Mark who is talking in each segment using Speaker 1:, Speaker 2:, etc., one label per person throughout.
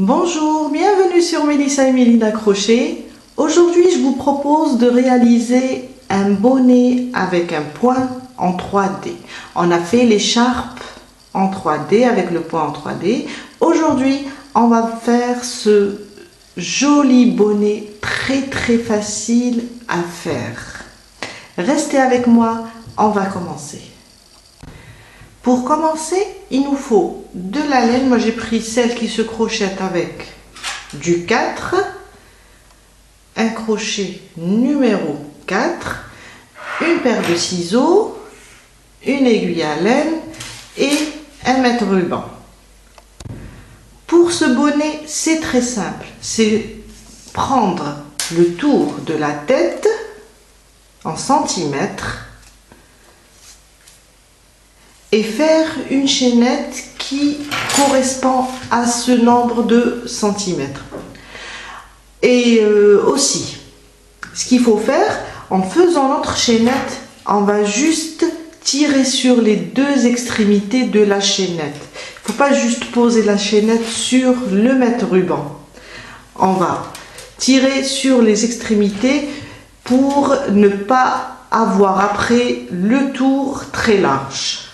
Speaker 1: Bonjour, bienvenue sur Mélissa et Mélinda Crochet. Aujourd'hui, je vous propose de réaliser un bonnet avec un point en 3D. On a fait l'écharpe en 3D avec le point en 3D. Aujourd'hui, on va faire ce joli bonnet très facile à faire. Restez avec moi, on va commencer. Pour commencer, il nous faut de la laine. Moi, j'ai pris celle qui se crochette avec du 4, un crochet numéro 4, une paire de ciseaux, une aiguille à laine et un mètre ruban. Pour ce bonnet, c'est très simple. C'est prendre le tour de la tête en centimètres et faire une chaînette qui correspond à ce nombre de centimètres. Et aussi, ce qu'il faut faire, en faisant notre chaînette, on va juste tirer sur les deux extrémités de la chaînette. Il ne faut pas juste poser la chaînette sur le mètre ruban. On va tirer sur les extrémités pour ne pas avoir après le tour très large.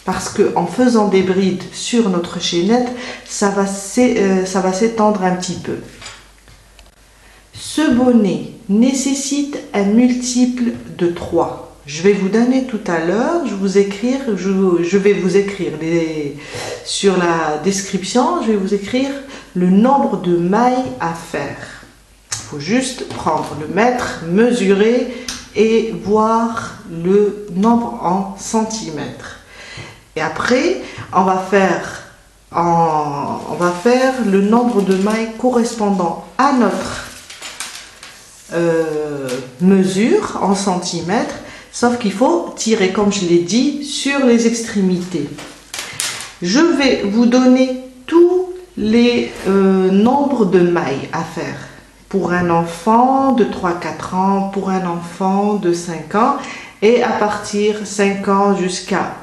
Speaker 1: Parce qu'en faisant des brides sur notre chaînette, ça va s'étendre un petit peu. Ce bonnet nécessite un multiple de 3. Je vais vous donner tout à l'heure, je vais vous écrire sur la description, je vais vous écrire le nombre de mailles à faire. Il faut juste prendre le mètre, mesurer et voir le nombre en centimètres. Et après, on va faire le nombre de mailles correspondant à notre mesure en centimètres, sauf qu'il faut tirer, comme je l'ai dit, sur les extrémités. Je vais vous donner tous les nombres de mailles à faire pour un enfant de 3-4 ans, pour un enfant de 5 ans et à partir de 5 ans jusqu'à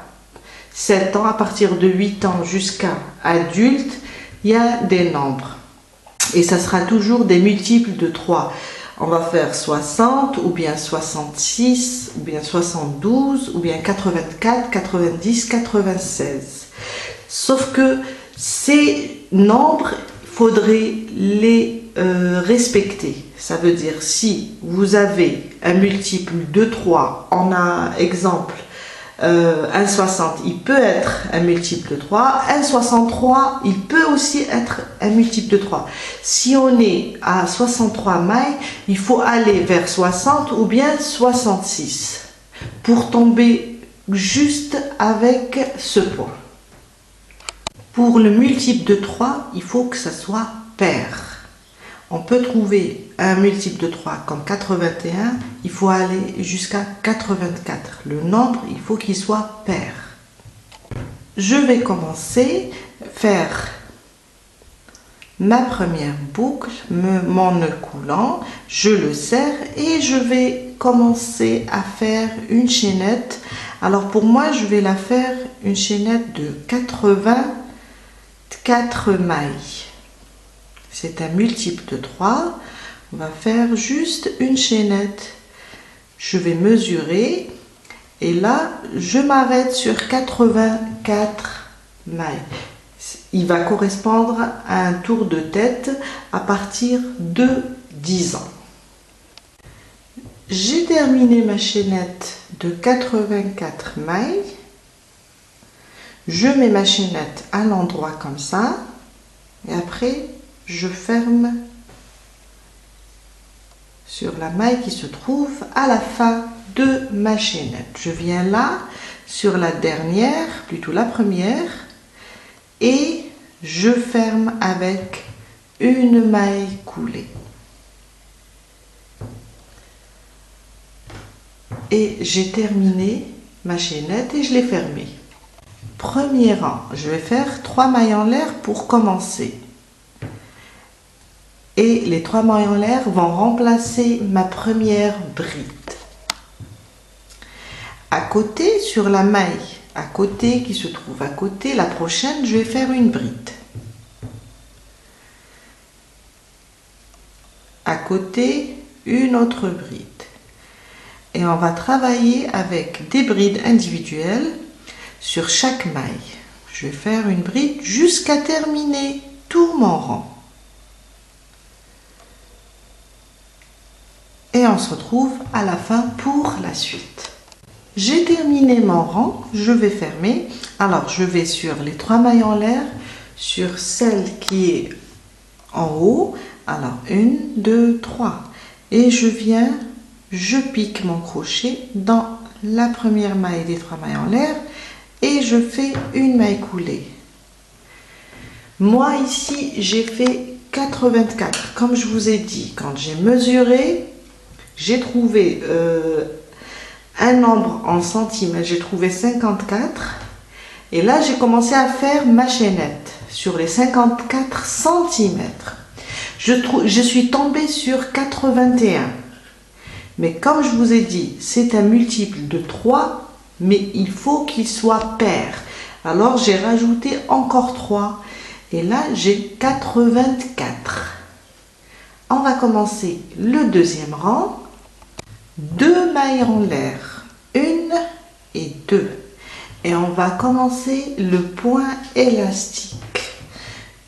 Speaker 1: 7 ans, à partir de 8 ans jusqu'à adulte, il y a des nombres. Et ça sera toujours des multiples de 3. On va faire 60, ou bien 66, ou bien 72, ou bien 84, 90, 96. Sauf que ces nombres, il faudrait les respecter. Ça veut dire, si vous avez un multiple de 3, on a exemple, 1,60, il peut être un multiple de 3. 1,63, il peut aussi être un multiple de 3. Si on est à 63 mailles, il faut aller vers 60 ou bien 66 pour tomber juste avec ce point. Pour le multiple de 3, il faut que ça soit pair. On peut trouver un multiple de 3 comme 81, il faut aller jusqu'à 84. Le nombre, il faut qu'il soit pair. Je vais commencer à faire ma première boucle, mon nœud coulant, je le serre et je vais commencer à faire une chaînette. Alors pour moi, je vais la faire une chaînette de 84 mailles. C'est un multiple de 3. On va faire juste une chaînette. Je vais mesurer et là, je m'arrête sur 84 mailles. Il va correspondre à un tour de tête à partir de 10 ans. J'ai terminé ma chaînette de 84 mailles. Je mets ma chaînette à l'endroit comme ça et après, je ferme sur la maille qui se trouve à la fin de ma chaînette. Je viens là sur la dernière, plutôt la première, et je ferme avec une maille coulée. Et j'ai terminé ma chaînette et je l'ai fermée. Premier rang, je vais faire 3 mailles en l'air pour commencer. Et les 3 mailles en l'air vont remplacer ma première bride. À côté, sur la maille à côté qui se trouve à côté, la prochaine, je vais faire une bride. côté une autre bride. Et on va travailler avec des brides individuelles sur chaque maille. Je vais faire une bride jusqu'à terminer tout mon rang. Et on se retrouve à la fin pour la suite. J'ai terminé mon rang, je vais fermer. Alors je vais sur les 3 mailles en l'air, sur celle qui est en haut. Alors 1, 2, 3. Et je pique mon crochet dans la première maille des 3 mailles en l'air et je fais une maille coulée. Moi ici j'ai fait 84. Comme je vous ai dit, quand j'ai mesuré, j'ai trouvé un nombre en centimètres, j'ai trouvé 54 et là j'ai commencé à faire ma chaînette sur les 54 centimètres. Je suis tombée sur 81, mais comme je vous ai dit, c'est un multiple de 3, mais il faut qu'il soit pair. Alors j'ai rajouté encore 3 et là j'ai 84. On va commencer le deuxième rang. 2 mailles en l'air, 1 et 2, et on va commencer le point élastique.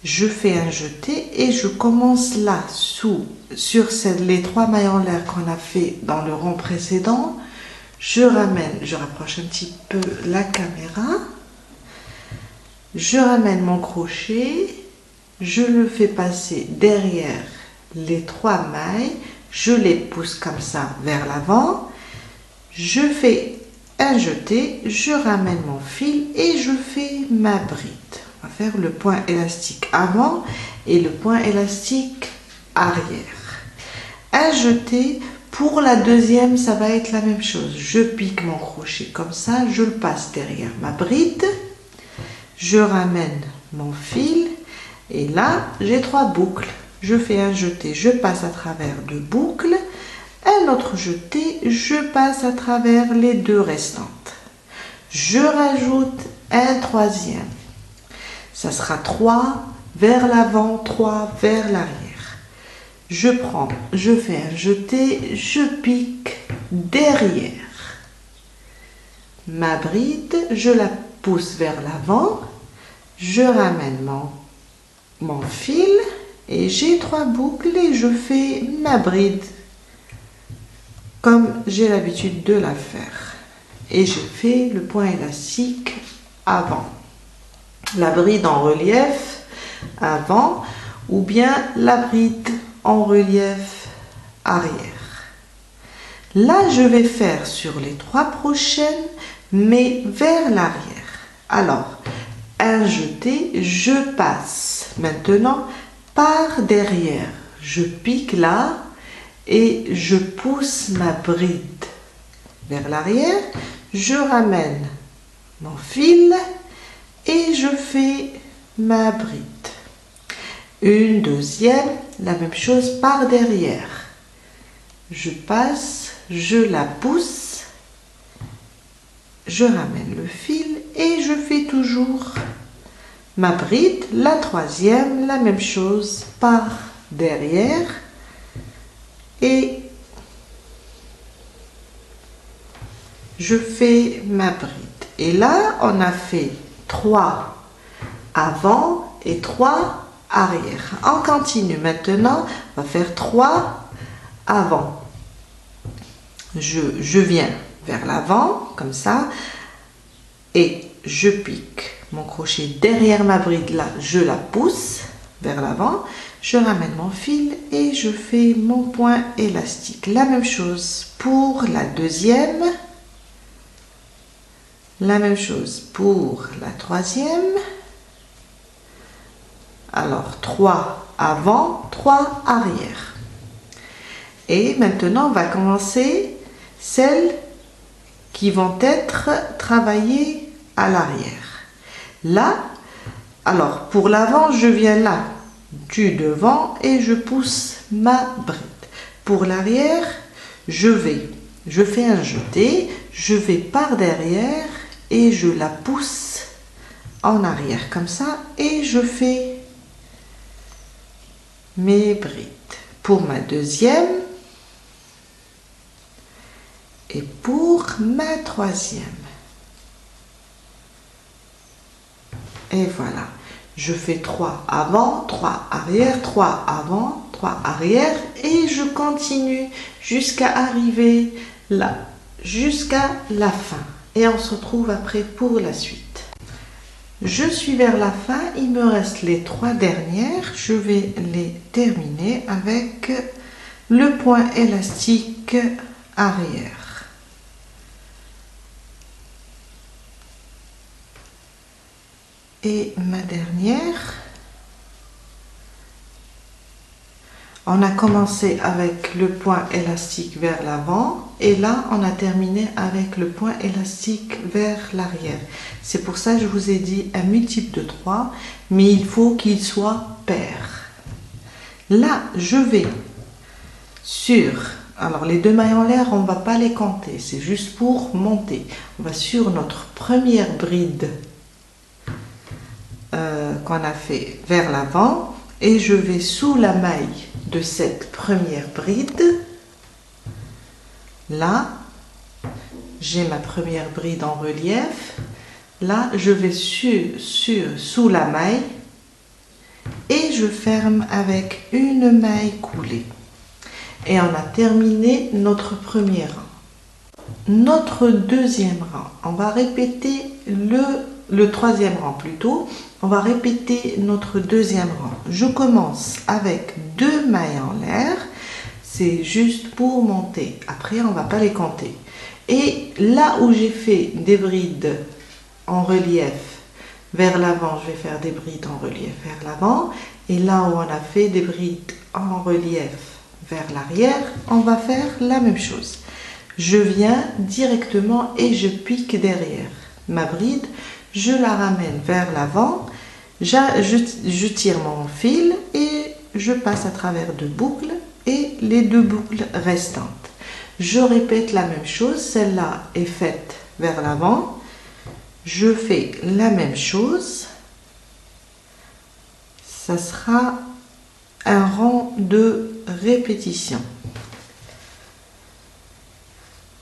Speaker 1: Je fais un jeté et je commence là sur les 3 mailles en l'air qu'on a fait dans le rang précédent. Je rapproche un petit peu la caméra, je ramène mon crochet, je le fais passer derrière les 3 mailles. Je les pousse comme ça vers l'avant, je fais un jeté, je ramène mon fil et je fais ma bride. On va faire le point élastique avant et le point élastique arrière. Un jeté, pour la deuxième, ça va être la même chose. Je pique mon crochet comme ça, je le passe derrière ma bride, je ramène mon fil et là, j'ai 3 boucles. Je fais un jeté, je passe à travers 2 boucles, un autre jeté, je passe à travers les 2 restantes. Je rajoute un troisième. Ça sera 3 vers l'avant, 3 vers l'arrière. Je fais un jeté, je pique derrière ma bride, je la pousse vers l'avant, je ramène mon fil. Et j'ai 3 boucles et je fais ma bride comme j'ai l'habitude de la faire. Et je fais le point élastique avant. La bride en relief avant ou bien la bride en relief arrière. Là, je vais faire sur les 3 prochaines, mais vers l'arrière. Alors, un jeté, je passe maintenant par derrière, je pique là et je pousse ma bride vers l'arrière, je ramène mon fil et je fais ma bride. Une deuxième, la même chose par derrière. Je passe, je la pousse, je ramène le fil et je fais toujours ma bride. La troisième, la même chose par derrière et je fais ma bride. Et là, on a fait 3 avant et 3 arrière. On continue maintenant, on va faire 3 avant. Je viens vers l'avant comme ça et je pique mon crochet derrière ma bride, là je la pousse vers l'avant, je ramène mon fil et je fais mon point élastique. La même chose pour la deuxième, la même chose pour la troisième. Alors 3 avant, 3 arrière. Et maintenant on va commencer celles qui vont être travaillées à l'arrière. Là, alors pour l'avant, je viens là du devant et je pousse ma bride. Pour l'arrière, je fais un jeté, je vais par derrière et je la pousse en arrière comme ça et je fais mes brides. pour ma deuxième et pour ma troisième. Et voilà, je fais 3 avant, 3 arrière, 3 avant, 3 arrière et je continue jusqu'à arriver là, jusqu'à la fin. Et on se retrouve après pour la suite. Je suis vers la fin, il me reste les 3 dernières. Je vais les terminer avec le point élastique arrière. Et ma dernière, on a commencé avec le point élastique vers l'avant et là on a terminé avec le point élastique vers l'arrière. C'est pour ça que je vous ai dit un multiple de 3, mais il faut qu'il soit pair. Là je vais sur, alors les 2 mailles en l'air on ne va pas les compter, c'est juste pour monter. On va sur notre première bride qu'on a fait vers l'avant et je vais sous la maille de cette première bride. Là j'ai ma première bride en relief. Là je vais sous la maille et je ferme avec une maille coulée et on a terminé notre premier rang. Notre deuxième rang, on va répéter le troisième rang plutôt. On va répéter notre deuxième rang. Je commence avec 2 mailles en l'air. C'est juste pour monter. Après, on ne va pas les compter. Et là où j'ai fait des brides en relief vers l'avant, je vais faire des brides en relief vers l'avant. Et là où on a fait des brides en relief vers l'arrière, on va faire la même chose. Je viens directement et je pique derrière ma bride. Je la ramène vers l'avant, je tire mon fil et je passe à travers 2 boucles et les 2 boucles restantes. Je répète la même chose, celle-là est faite vers l'avant, je fais la même chose, ça sera un rang de répétition.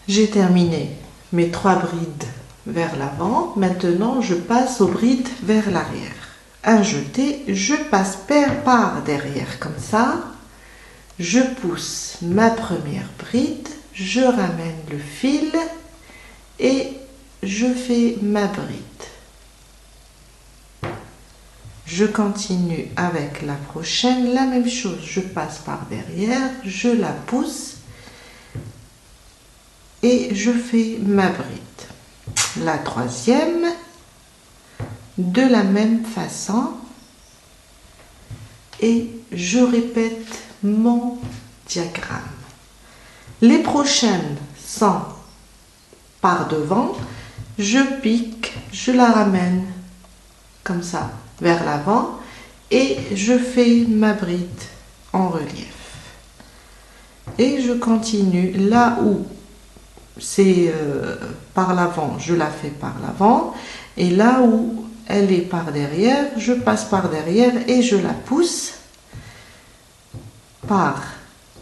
Speaker 1: J'ai terminé mes 3 brides vers l'avant. Maintenant, je passe aux brides vers l'arrière. Un jeté, je passe pair par derrière comme ça. Je pousse ma première bride, je ramène le fil et je fais ma bride. Je continue avec la prochaine, la même chose. Je passe par derrière, je la pousse et je fais ma bride. La troisième, de la même façon, et je répète mon diagramme. Les prochaines sont par devant, je pique, je la ramène comme ça vers l'avant et je fais ma bride en relief. Et je continue là où c'est par l'avant, je la fais par l'avant, et là où elle est par derrière, je passe par derrière et je la pousse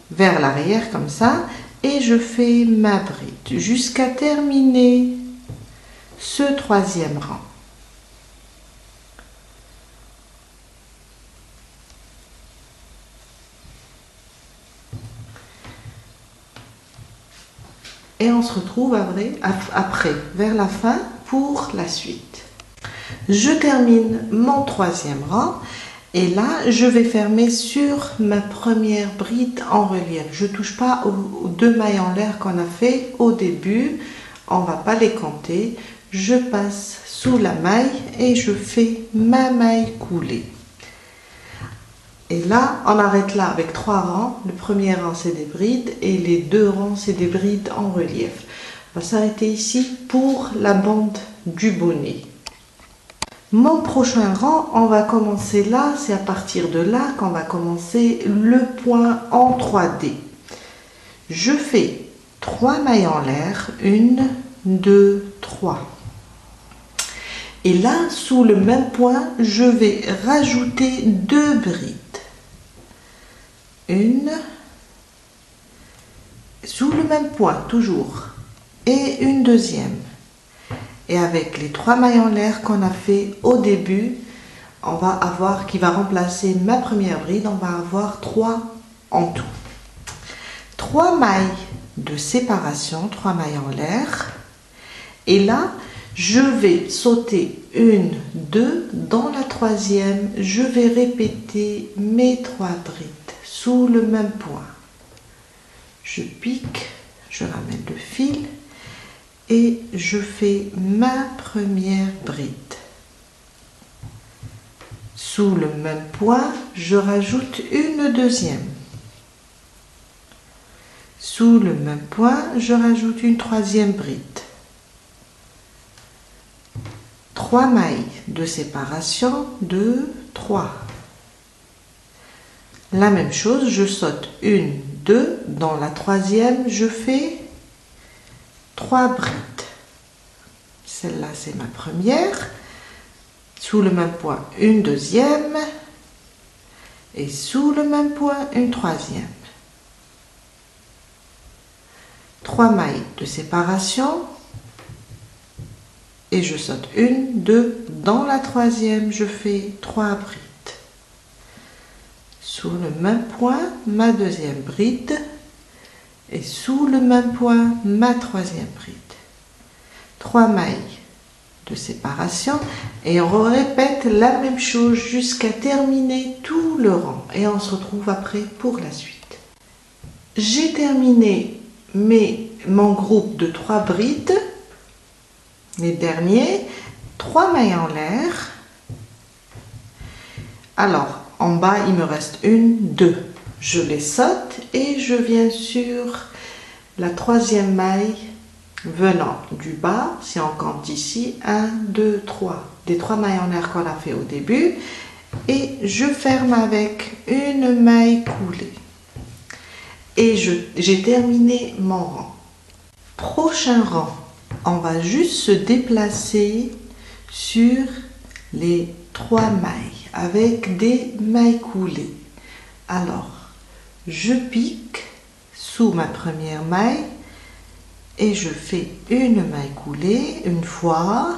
Speaker 1: vers l'arrière comme ça, et je fais ma bride jusqu'à terminer ce 3e rang. Et on se retrouve après, vers la fin, pour la suite. Je termine mon 3e rang et là, je vais fermer sur ma première bride en relief. Je ne touche pas aux 2 mailles en l'air qu'on a fait au début. On ne va pas les compter. Je passe sous la maille et je fais ma maille coulée. Et là, on arrête là avec 3 rangs. Le premier rang, c'est des brides et les 2 rangs, c'est des brides en relief. On va s'arrêter ici pour la bande du bonnet. Mon prochain rang, on va commencer là. C'est à partir de là qu'on va commencer le point en 3D. Je fais 3 mailles en l'air. 1, 2, 3. Et là, sous le même point, je vais rajouter 2 brides. 1 sous le même point toujours, et une deuxième. Et avec les 3 mailles en l'air qu'on a fait au début, on va avoir, qui va remplacer ma première bride, on va avoir 3 en tout. 3 mailles de séparation, 3 mailles en l'air. Et là, je vais sauter 1, 2, dans la troisième, je vais répéter mes 3 brides sous le même point. Je pique, je ramène le fil et je fais ma première bride. Sous le même point, je rajoute une deuxième. Sous le même point, je rajoute une troisième bride. 3 mailles de séparation, 2, 3. La même chose, je saute 1, 2, dans la troisième, je fais 3 brides. Celle-là, c'est ma première. Sous le même point, une deuxième. Et sous le même point, une troisième. 3 mailles de séparation. Et je saute 1, 2, dans la troisième, je fais 3 brides. Sous le même point, ma deuxième bride. Et sous le même point, ma troisième bride. 3 mailles de séparation. Et on répète la même chose jusqu'à terminer tout le rang. Et on se retrouve après pour la suite. J'ai terminé mon groupe de 3 brides. Les derniers, 3 mailles en l'air. Alors, en bas, il me reste 1, 2. Je les saute et je viens sur la troisième maille venant du bas. Si on compte d'ici, 1, 2, 3. Des 3 mailles en l'air qu'on a fait au début. Et je ferme avec une maille coulée. Et j'ai terminé mon rang. Prochain rang. On va juste se déplacer sur les 3 mailles avec des mailles coulées. Alors, je pique sous ma première maille et je fais une maille coulée une fois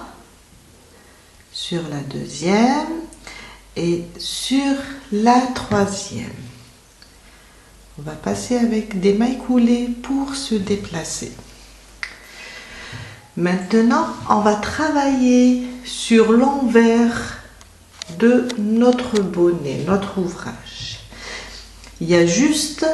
Speaker 1: sur la deuxième et sur la troisième. On va passer avec des mailles coulées pour se déplacer. Maintenant, on va travailler sur l'envers de notre bonnet, notre ouvrage. Il y a juste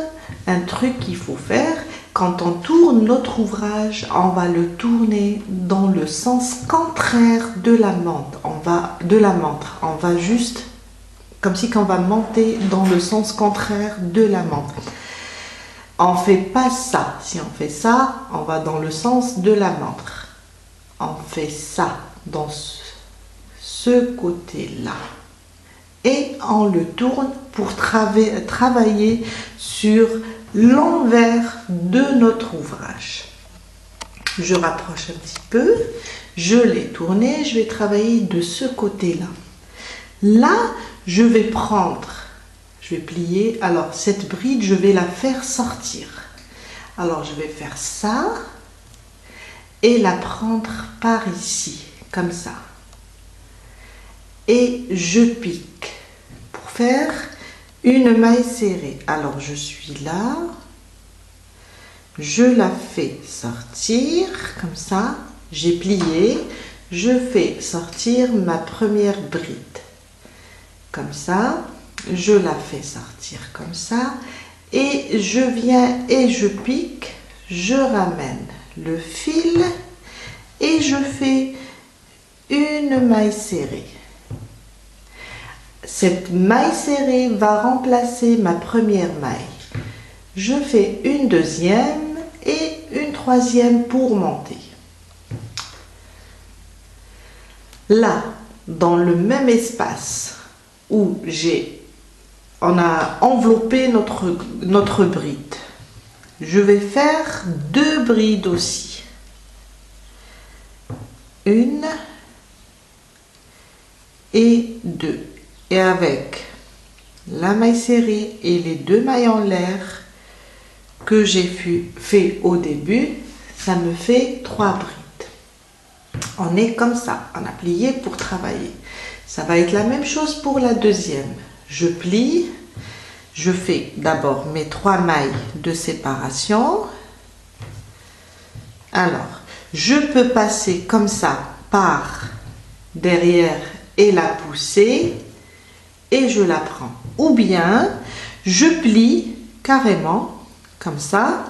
Speaker 1: un truc qu'il faut faire. Quand on tourne notre ouvrage, on va le tourner dans le sens contraire de la montre. On va juste, comme si on va monter dans le sens contraire de la montre. On ne fait pas ça. Si on fait ça, on va dans le sens de la montre. On fait ça dans ce côté-là. Et on le tourne pour travailler sur l'envers de notre ouvrage. Je rapproche un petit peu. Je l'ai tourné. Je vais travailler de ce côté-là. Là, je vais plier. Alors, cette bride, je vais la faire sortir. Alors, je vais faire ça. Et la prendre par ici, comme ça. Et je pique pour faire une maille serrée. Alors je suis là, je la fais sortir comme ça, j'ai plié, je fais sortir ma première bride. Comme ça, je la fais sortir comme ça et je viens et je pique, je ramène le fil et je fais une maille serrée. Cette maille serrée va remplacer ma première maille. Je fais une deuxième et une troisième pour monter. Là, dans le même espace où on a enveloppé notre bride, je vais faire 2 brides aussi. Une et 2. Et avec la maille serrée et les 2 mailles en l'air que j'ai fait au début, ça me fait 3 brides. On est comme ça, on a plié pour travailler. Ça va être la même chose pour la deuxième. Je plie, je fais d'abord mes 3 mailles de séparation. Alors, je peux passer comme ça par derrière et la pousser et je la prends. Ou bien, je plie carrément comme ça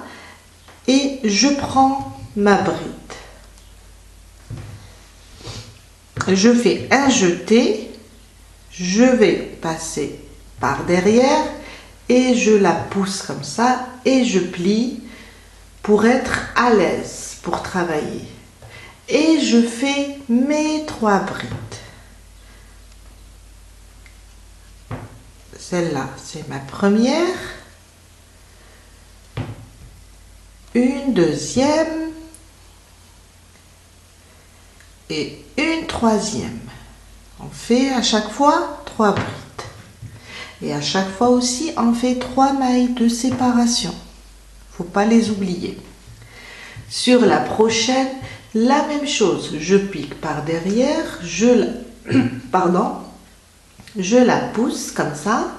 Speaker 1: et je prends ma bride. Je fais un jeté, je vais passer par derrière et je la pousse comme ça et je plie pour être à l'aise pour travailler. Et je fais mes 3 brides. Celle-là, c'est ma première, une deuxième et une troisième. On fait à chaque fois 3 brides. Et à chaque fois aussi, on fait 3 mailles de séparation. Faut pas les oublier. Sur la prochaine, la même chose. Je pique par derrière, je la pousse comme ça.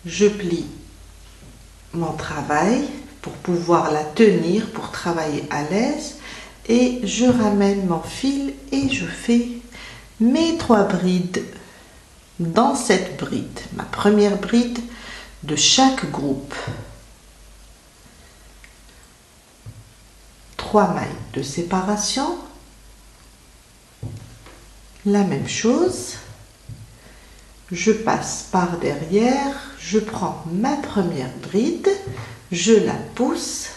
Speaker 1: Je plie mon travail pour pouvoir la tenir, pour travailler à l'aise. Et je ramène mon fil et je fais mes 3 brides dans cette bride. Ma première bride de chaque groupe. 3 mailles de séparation. La même chose. Je passe par derrière, je prends ma première bride, je la pousse,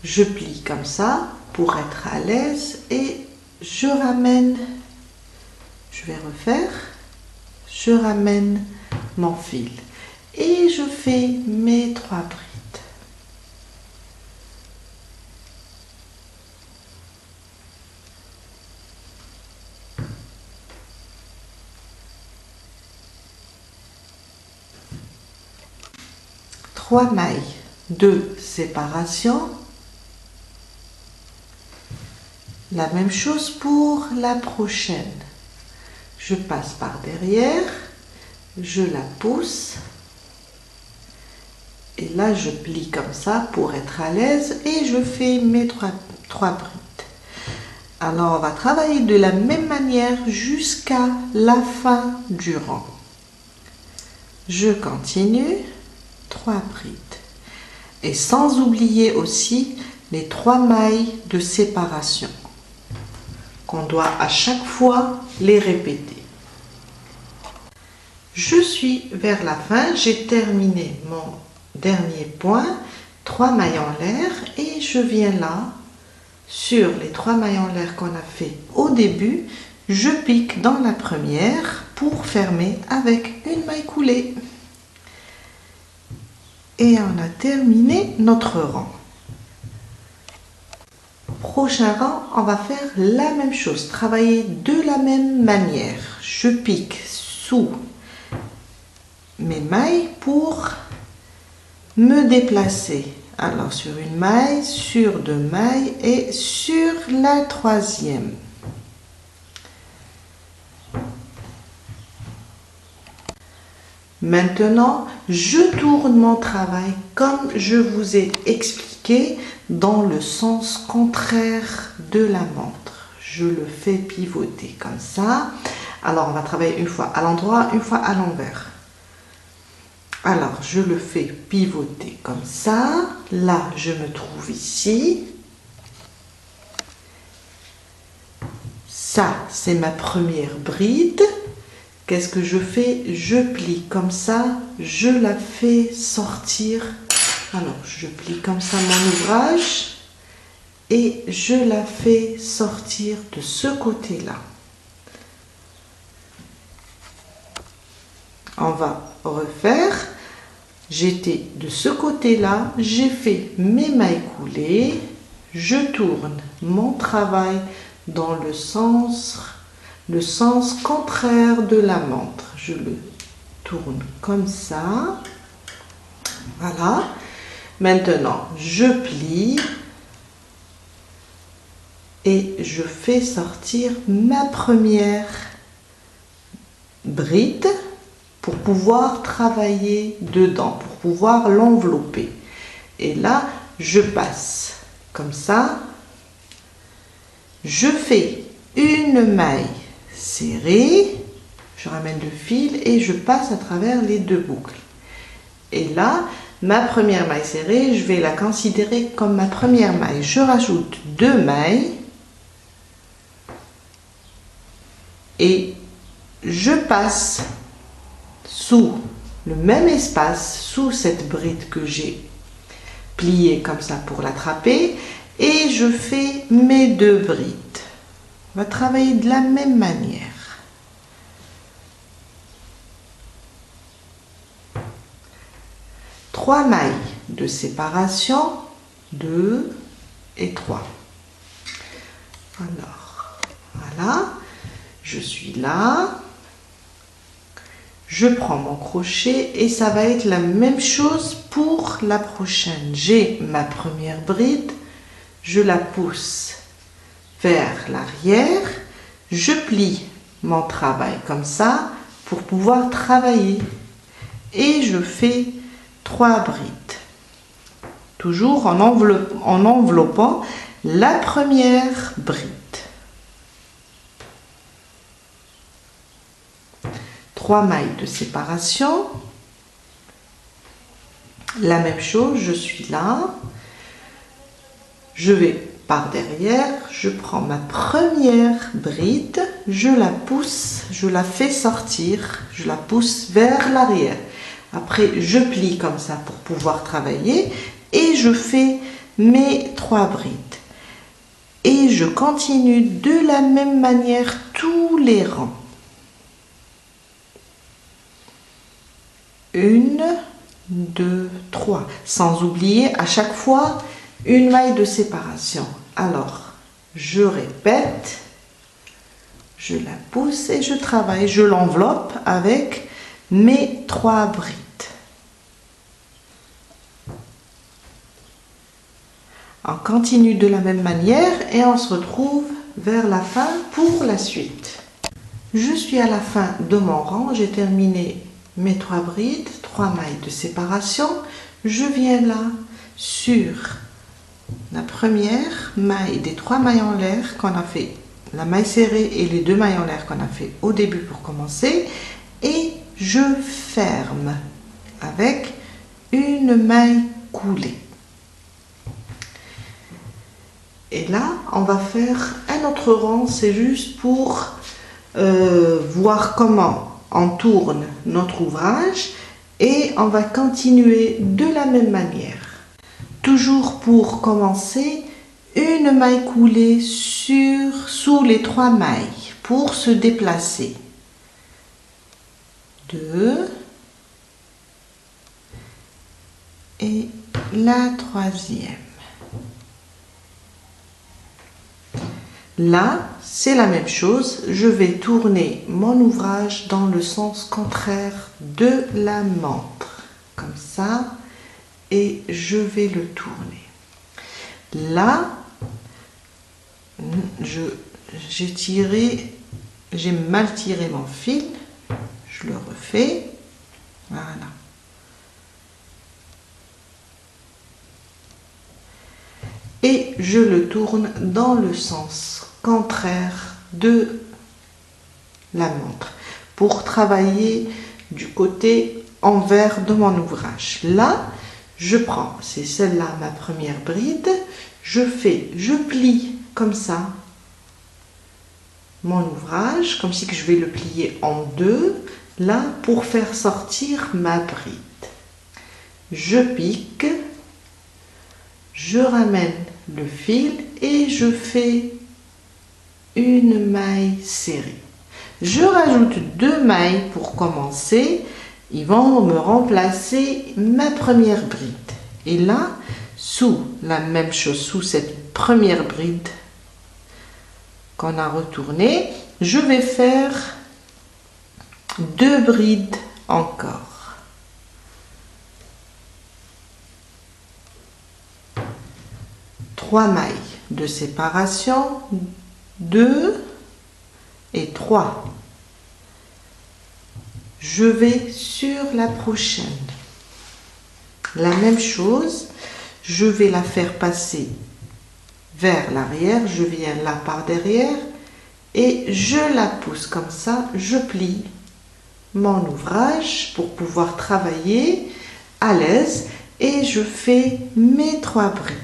Speaker 1: je plie comme ça pour être à l'aise et je ramène, je vais refaire, je ramène mon fil et je fais mes 3 brides. Trois mailles de séparation. La même chose pour la prochaine. Je passe par derrière, je la pousse et là je plie comme ça pour être à l'aise et je fais mes 3 brides. Alors on va travailler de la même manière jusqu'à la fin du rang. Je continue. 3 brides et sans oublier aussi les 3 mailles de séparation qu'on doit à chaque fois les répéter. Je suis vers la fin, j'ai terminé mon dernier point, 3 mailles en l'air et je viens là sur les 3 mailles en l'air qu'on a fait au début, je pique dans la première pour fermer avec une maille coulée. Et on a terminé notre rang. Prochain rang, on va faire la même chose, travailler de la même manière. Je pique sous mes mailles pour me déplacer. Alors sur une maille, sur 2 mailles et sur la troisième. Maintenant, je tourne mon travail comme je vous ai expliqué dans le sens contraire de la montre. Je le fais pivoter comme ça. Alors, on va travailler une fois à l'endroit, une fois à l'envers. Alors, je le fais pivoter comme ça. Là, je me trouve ici. Ça, c'est ma première bride. Qu'est-ce que je fais? Je plie comme ça, je la fais sortir. Alors, je plie comme ça mon ouvrage et je la fais sortir de ce côté-là. On va refaire. J'étais de ce côté-là, j'ai fait mes mailles coulées, je tourne mon travail dans le sens contraire de la montre. Je le tourne comme ça. Voilà. Maintenant, je plie et je fais sortir ma première bride pour pouvoir travailler dedans, pour pouvoir l'envelopper. Et là, je passe comme ça. Je fais une maille serrée, je ramène le fil et je passe à travers les deux boucles. Et là, ma première maille serrée, je vais la considérer comme ma première maille. Je rajoute 2 mailles et je passe sous le même espace, sous cette bride que j'ai pliée comme ça pour l'attraper, et je fais mes 2 brides. On va travailler de la même manière. Trois mailles de séparation, 2 et 3. Alors, voilà, je suis là, je prends mon crochet et ça va être la même chose pour la prochaine. J'ai ma première bride, je la pousse vers l'arrière, je plie mon travail comme ça pour pouvoir travailler et je fais 3 brides, toujours en enveloppant la première bride. 3 mailles de séparation, la même chose, je suis là, je vais par derrière, je prends ma première bride, je la pousse, je la fais sortir, je la pousse vers l'arrière. Après, je plie comme ça pour pouvoir travailler et je fais mes 3 brides. Et je continue de la même manière tous les rangs. 1, 2, 3. Sans oublier à chaque fois une maille de séparation. Alors, je répète, je la pousse et je travaille. Je l'enveloppe avec mes 3 brides. On continue de la même manière et on se retrouve vers la fin pour la suite. Je suis à la fin de mon rang, j'ai terminé mes 3 brides, 3 mailles de séparation. Je viens là sur la première maille des 3 mailles en l'air qu'on a fait, la maille serrée et les 2 mailles en l'air qu'on a fait au début pour commencer, et je ferme avec une maille coulée. Et là, on va faire un autre rang, c'est juste pour voir comment on tourne notre ouvrage et on va continuer de la même manière. Toujours pour commencer, une maille coulée sous les 3 mailles pour se déplacer. 2 et la 3e. Là, c'est la même chose, je vais tourner mon ouvrage dans le sens contraire de la montre, comme ça, et je vais le tourner. Là, j'ai mal tiré mon fil, je le refais, voilà. Et je le tourne dans le sens contraire de la montre pour travailler du côté envers de mon ouvrage. Là, je prends, c'est celle-là ma première bride, je plie comme ça mon ouvrage, comme si que je vais le plier en 2, là pour faire sortir ma bride. Je pique, je ramène le fil et je fais une maille serrée. Je rajoute 2 mailles pour commencer. Ils vont me remplacer ma première bride. Et là, sous la même chose, sous cette première bride qu'on a retournée, je vais faire 2 brides encore. 3 mailles de séparation, 2 et 3. Je vais sur la prochaine. La même chose, je vais la faire passer vers l'arrière, je viens là par derrière et je la pousse comme ça, je plie mon ouvrage pour pouvoir travailler à l'aise et je fais mes 3 brides.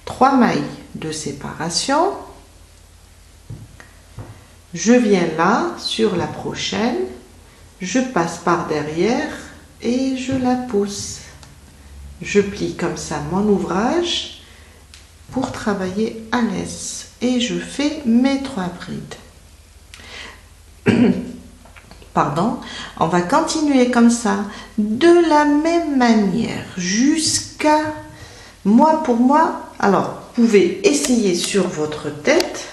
Speaker 1: Trois mailles de séparation. Je viens là sur la prochaine, je passe par derrière et je la pousse. Je plie comme ça mon ouvrage pour travailler à l'aise et je fais mes 3 brides. Pardon, on va continuer comme ça de la même manière jusqu'à pour moi. Alors, vous pouvez essayer sur votre tête.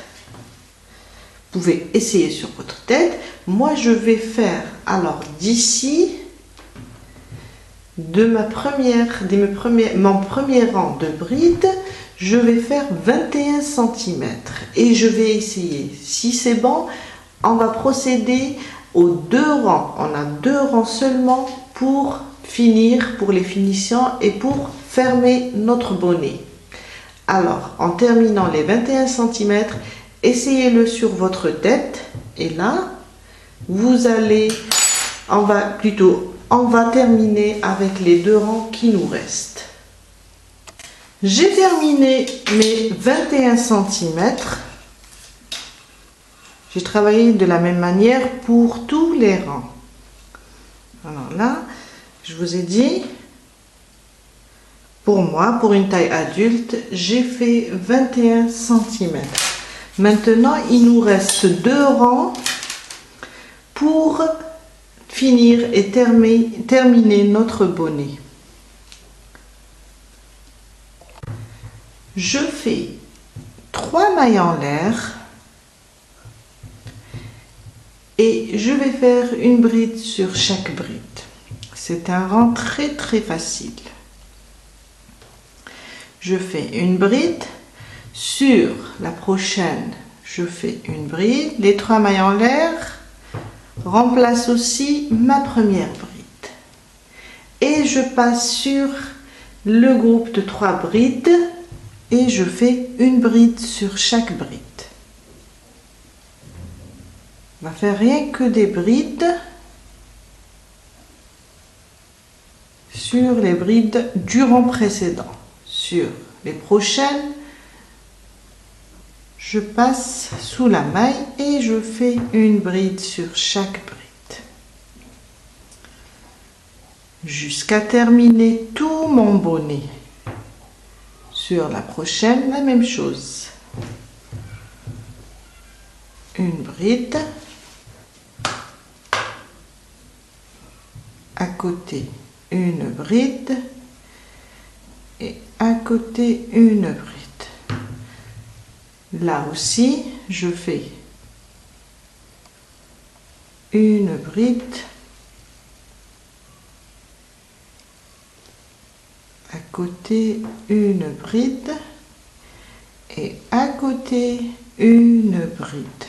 Speaker 1: Vous pouvez essayer sur votre tête. Moi, je vais faire, alors d'ici, mon premier rang de brides, je vais faire 21 cm. Et je vais essayer. Si c'est bon, on va procéder aux 2 rangs. On a 2 rangs seulement pour finir, pour les finitions et pour fermer notre bonnet. Alors, en terminant les 21 cm, essayez-le sur votre tête et là, on va terminer avec les 2 rangs qui nous restent. J'ai terminé mes 21 cm. J'ai travaillé de la même manière pour tous les rangs. Alors là, je vous ai dit, pour moi, pour une taille adulte, j'ai fait 21 cm. Maintenant, il nous reste 2 rangs pour finir et terminer notre bonnet. Je fais 3 mailles en l'air et je vais faire une bride sur chaque bride. C'est un rang très facile. Je fais une bride, sur la prochaine, je fais une bride, les 3 mailles en l'air, remplace aussi ma première bride. Et je passe sur le groupe de 3 brides et je fais une bride sur chaque bride. On va faire rien que des brides sur les brides du rang précédent. Sur les prochaines, je passe sous la maille et je fais une bride sur chaque bride. Jusqu'à terminer tout mon bonnet. Sur la prochaine, la même chose. Une bride. À côté, une bride. Et à côté une bride. Là aussi, je fais une bride, à côté une bride et à côté une bride.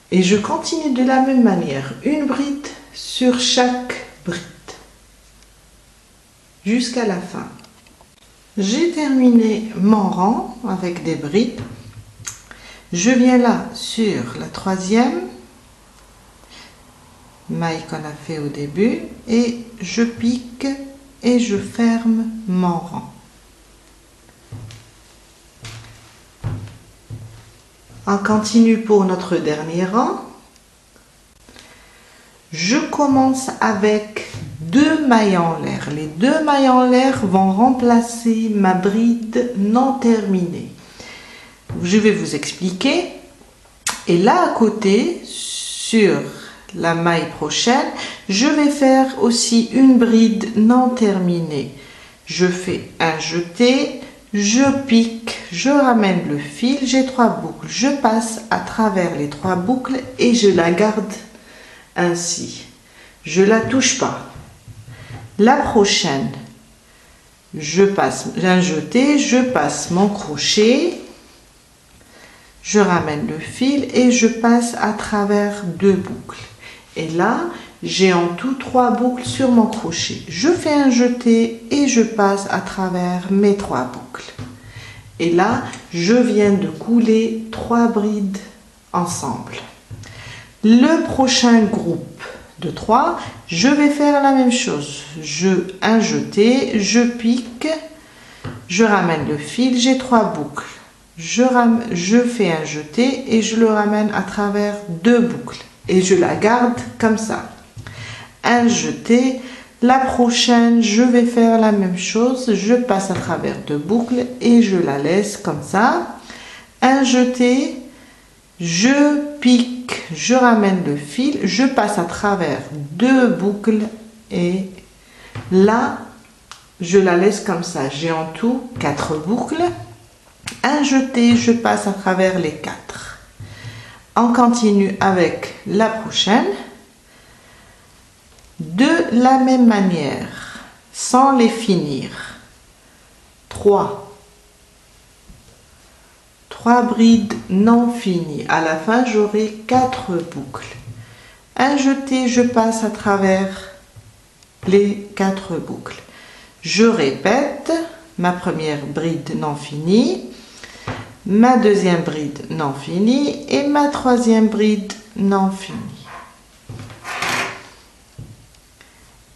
Speaker 1: Et je continue de la même manière, une bride sur chaque bride jusqu'à la fin. J'ai terminé mon rang avec des brides. Je viens là sur la 3e maille qu'on a fait au début et je pique et je ferme mon rang. On continue pour notre dernier rang. Je commence avec 2 mailles en l'air. Les 2 mailles en l'air vont remplacer ma bride non terminée. Je vais vous expliquer. Et là à côté, sur la maille prochaine, je vais faire aussi une bride non terminée. Je fais un jeté, je pique, je ramène le fil, j'ai 3 boucles, je passe à travers les 3 boucles et je la garde ainsi. Je la touche pas. La prochaine, je passe un jeté, je passe mon crochet, je ramène le fil et je passe à travers 2 boucles. Et là, j'ai en tout 3 boucles sur mon crochet. Je fais un jeté et je passe à travers mes 3 boucles. Et là, je viens de couler 3 brides ensemble. Le prochain groupe de 3, je vais faire la même chose. Un jeté, je pique, je ramène le fil, j'ai 3 boucles. Je fais un jeté et je le ramène à travers 2 boucles. Et je la garde comme ça. Un jeté. La prochaine, je vais faire la même chose. Je passe à travers 2 boucles et je la laisse comme ça. Un jeté. Je pique, je ramène le fil, je passe à travers 2 boucles et là, je la laisse comme ça. J'ai en tout 4 boucles. Un jeté, je passe à travers les 4. On continue avec la prochaine. De la même manière, sans les finir. 3 brides non finies. À la fin, j'aurai 4 boucles. Un jeté, je passe à travers les 4 boucles. Je répète ma première bride non finie, ma deuxième bride non finie et ma troisième bride non finie.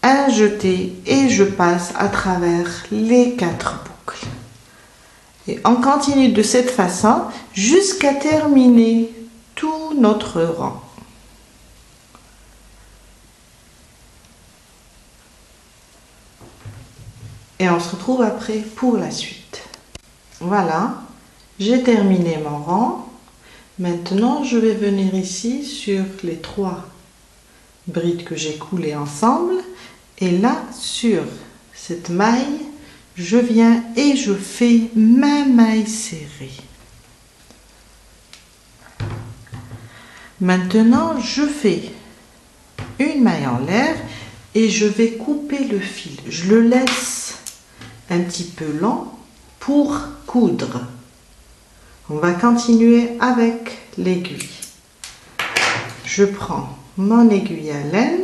Speaker 1: Un jeté et je passe à travers les 4 boucles. Et on continue de cette façon jusqu'à terminer tout notre rang. Et on se retrouve après pour la suite. Voilà, j'ai terminé mon rang. Maintenant, je vais venir ici sur les 3 brides que j'ai coulées ensemble. Et là, sur cette maille, je viens et je fais ma maille serrée. Maintenant, je fais une maille en l'air et je vais couper le fil. Je le laisse un petit peu long pour coudre. On va continuer avec l'aiguille. Je prends mon aiguille à laine.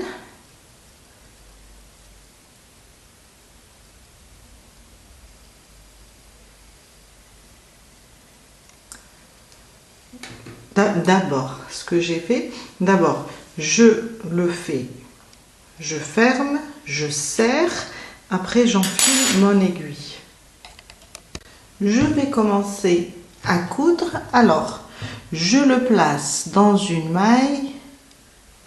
Speaker 1: D'abord, ce que j'ai fait, d'abord, je le fais, je ferme, je serre, après j'enfile mon aiguille. Je vais commencer à coudre, alors, je le place dans une maille,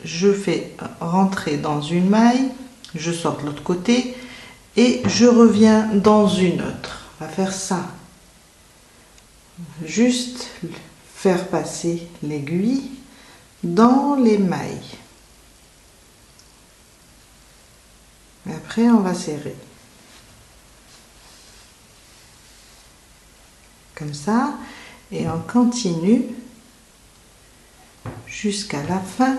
Speaker 1: je fais rentrer dans une maille, je sors de l'autre côté et je reviens dans une autre. On va faire ça. Juste faire passer l'aiguille dans les mailles. Et après, on va serrer. Comme ça. Et on continue jusqu'à la fin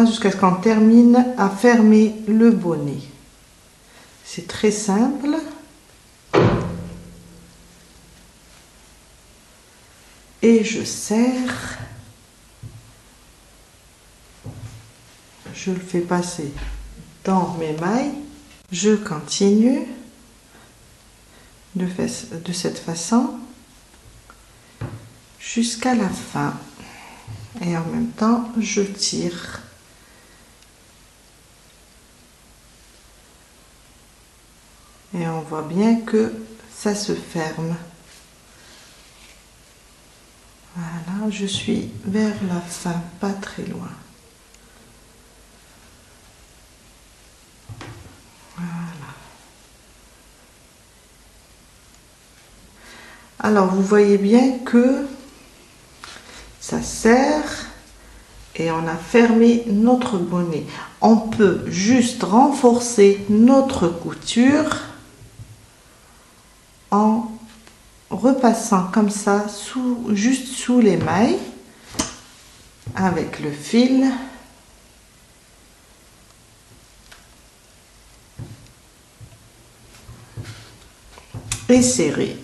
Speaker 1: jusqu'à ce qu'on termine à fermer le bonnet. C'est très simple. Et je serre, je le fais passer dans mes mailles, je continue de cette façon jusqu'à la fin et en même temps je tire. Et on voit bien que ça se ferme. Voilà, je suis vers la fin, pas très loin. Voilà. Alors, vous voyez bien que ça serre et on a fermé notre bonnet. On peut juste renforcer notre couture en repassant comme ça juste sous les mailles avec le fil. Et serrer.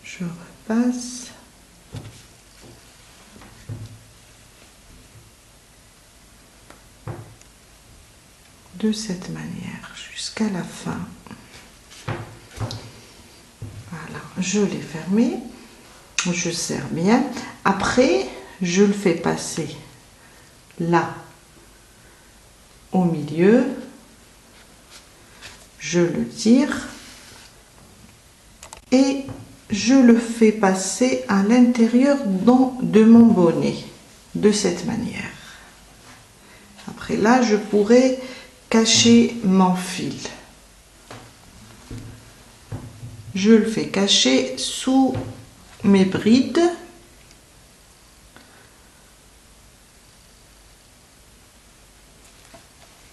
Speaker 1: Je repasse. De cette manière jusqu'à la fin. Voilà, je l'ai fermé. Je serre bien. Après, je le fais passer là au milieu, je le tire et je le fais passer à l'intérieur de mon bonnet de cette manière. Après là, je pourrais cacher mon fil. Je le fais cacher sous mes brides.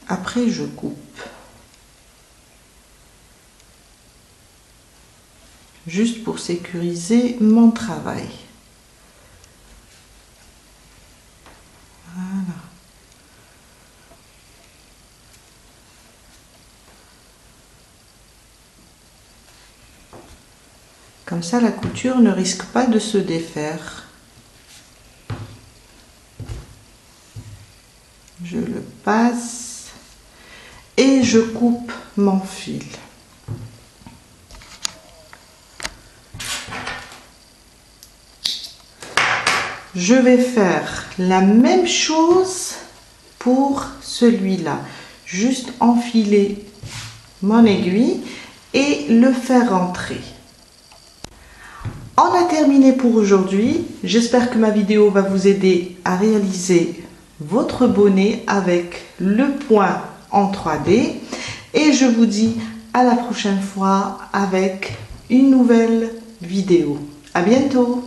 Speaker 1: Après, je coupe. Juste pour sécuriser mon travail. Voilà. Comme ça, la couture ne risque pas de se défaire. Je le passe. Et je coupe mon fil. Je vais faire la même chose pour celui-là. Juste enfiler mon aiguille et le faire rentrer. On a terminé pour aujourd'hui. J'espère que ma vidéo va vous aider à réaliser votre bonnet avec le point en 3D et je vous dis à la prochaine fois avec une nouvelle vidéo. À bientôt.